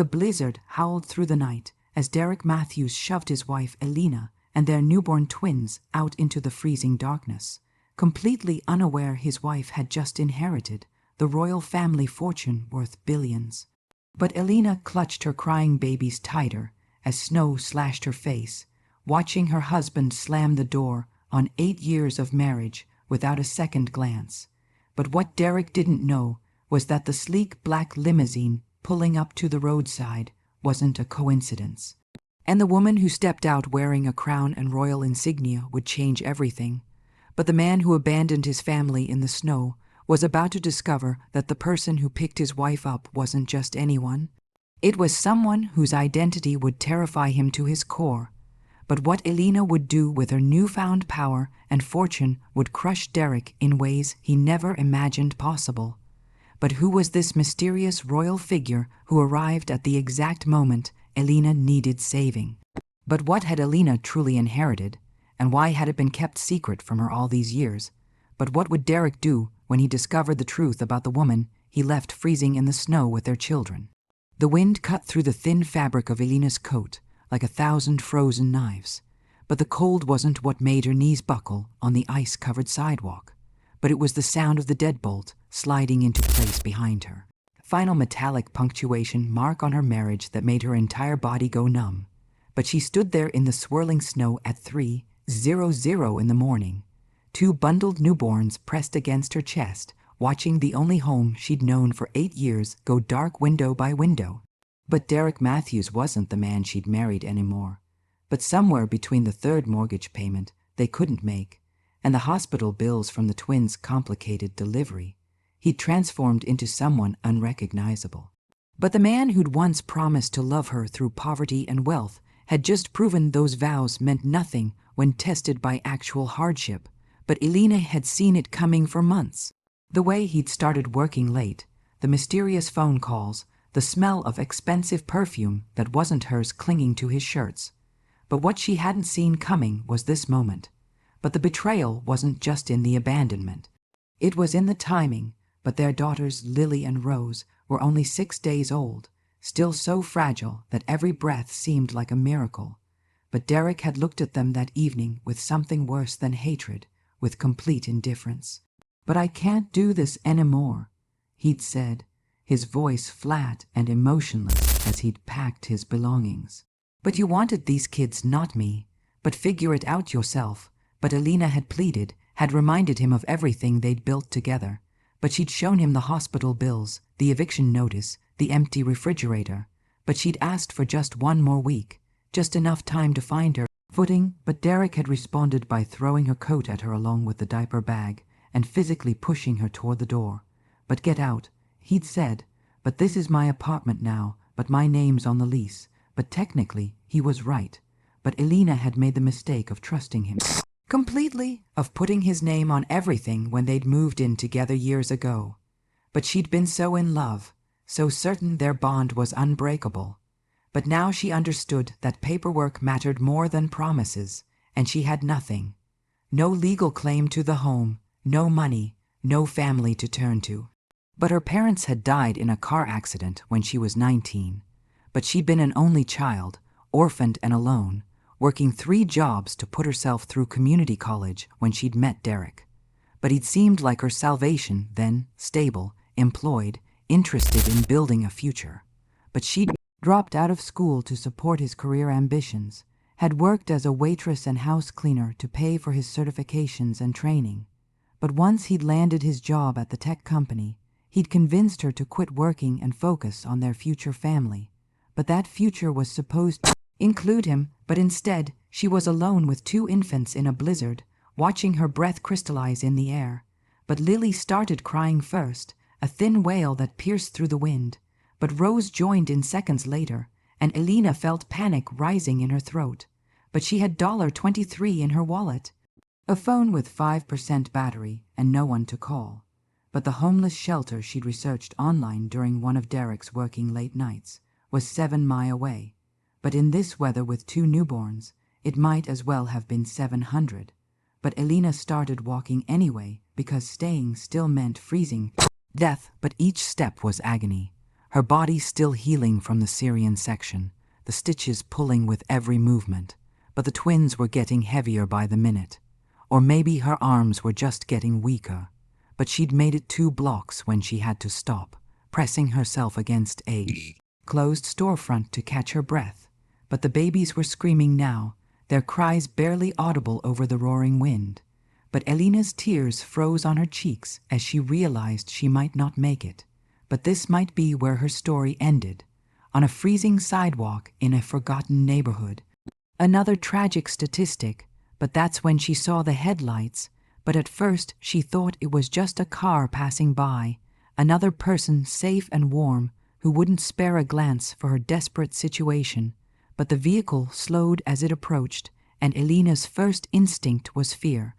The blizzard howled through the night as Derek Matthews shoved his wife Elena and their newborn twins out into the freezing darkness, completely unaware his wife had just inherited the royal family fortune worth billions. But Elena clutched her crying babies tighter as snow slashed her face, watching her husband slam the door on 8 years of marriage without a second glance. But what Derek didn't know was that the sleek black limousine pulling up to the roadside wasn't a coincidence. And the woman who stepped out wearing a crown and royal insignia would change everything. But the man who abandoned his family in the snow was about to discover that the person who picked his wife up wasn't just anyone. It was someone whose identity would terrify him to his core. But what Elena would do with her newfound power and fortune would crush Derek in ways he never imagined possible. But who was this mysterious royal figure who arrived at the exact moment Elena needed saving? But what had Elena truly inherited, and why had it been kept secret from her all these years? But what would Derek do when he discovered the truth about the woman he left freezing in the snow with their children? The wind cut through the thin fabric of Elena's coat like 1,000 frozen knives. But the cold wasn't what made her knees buckle on the ice-covered sidewalk, but it was the sound of the deadbolt sliding into place behind her. Final metallic punctuation mark on her marriage that made her entire body go numb. But she stood there in the swirling snow at 3:00 in the morning, 2 bundled newborns pressed against her chest, watching the only home she'd known for 8 years go dark window by window. But Derek Matthews wasn't the man she'd married anymore. But somewhere between the 3rd mortgage payment they couldn't make and the hospital bills from the twins' complicated delivery, he'd transformed into someone unrecognizable. But the man who'd once promised to love her through poverty and wealth had just proven those vows meant nothing when tested by actual hardship. But Elena had seen it coming for months. The way he'd started working late, the mysterious phone calls, the smell of expensive perfume that wasn't hers clinging to his shirts. But what she hadn't seen coming was this moment. But the betrayal wasn't just in the abandonment. It was in the timing. But their daughters Lily and Rose were only 6 days old, still so fragile that every breath seemed like a miracle. But Derek had looked at them that evening with something worse than hatred, with complete indifference. "But I can't do this anymore," he'd said, his voice flat and emotionless as he'd packed his belongings. "But you wanted these kids, not me. But figure it out yourself." But Elena had pleaded, had reminded him of everything they'd built together. But she'd shown him the hospital bills, the eviction notice, the empty refrigerator. But she'd asked for just 1 more week, just enough time to find her footing. But Derek had responded by throwing her coat at her along with the diaper bag and physically pushing her toward the door. "But get out," he'd said. "But this is my apartment now, but my name's on the lease." But technically, he was right. But Elena had made the mistake of trusting him completely, of putting his name on everything when they'd moved in together years ago. But she'd been so in love, so certain their bond was unbreakable. But now she understood that paperwork mattered more than promises, and she had nothing. No legal claim to the home, no money, no family to turn to. But her parents had died in a car accident when she was 19. But she'd been an only child, orphaned and alone, working 3 jobs to put herself through community college when she'd met Derek. But he'd seemed like her salvation then, stable, employed, interested in building a future. But she'd dropped out of school to support his career ambitions, had worked as a waitress and house cleaner to pay for his certifications and training. But once he'd landed his job at the tech company, he'd convinced her to quit working and focus on their future family. But that future was supposed to include him, but instead she was alone with 2 infants in a blizzard, watching her breath crystallize in the air. But Lily started crying first, a thin wail that pierced through the wind. But Rose joined in seconds later, and Elena felt panic rising in her throat. But she had $23 in her wallet, a phone with 5% battery, and no one to call. But the homeless shelter she'd researched online during one of Derek's working late nights was 7 miles away. But in this weather with 2 newborns, it might as well have been 700. But Elena started walking anyway because staying still meant freezing death. But each step was agony. her body still healing from the Syrian section, the stitches pulling with every movement, but the twins were getting heavier by the minute. Or maybe her arms were just getting weaker, but she'd made it 2 blocks when she had to stop, pressing herself against a closed storefront to catch her breath. But the babies were screaming now, their cries barely audible over the roaring wind. But Elena's tears froze on her cheeks as she realized she might not make it. But this might be where her story ended, on a freezing sidewalk in a forgotten neighborhood. Another tragic statistic, but that's when she saw the headlights. But at first she thought it was just a car passing by, another person safe and warm who wouldn't spare a glance for her desperate situation. But the vehicle slowed as it approached, and Elena's first instinct was fear.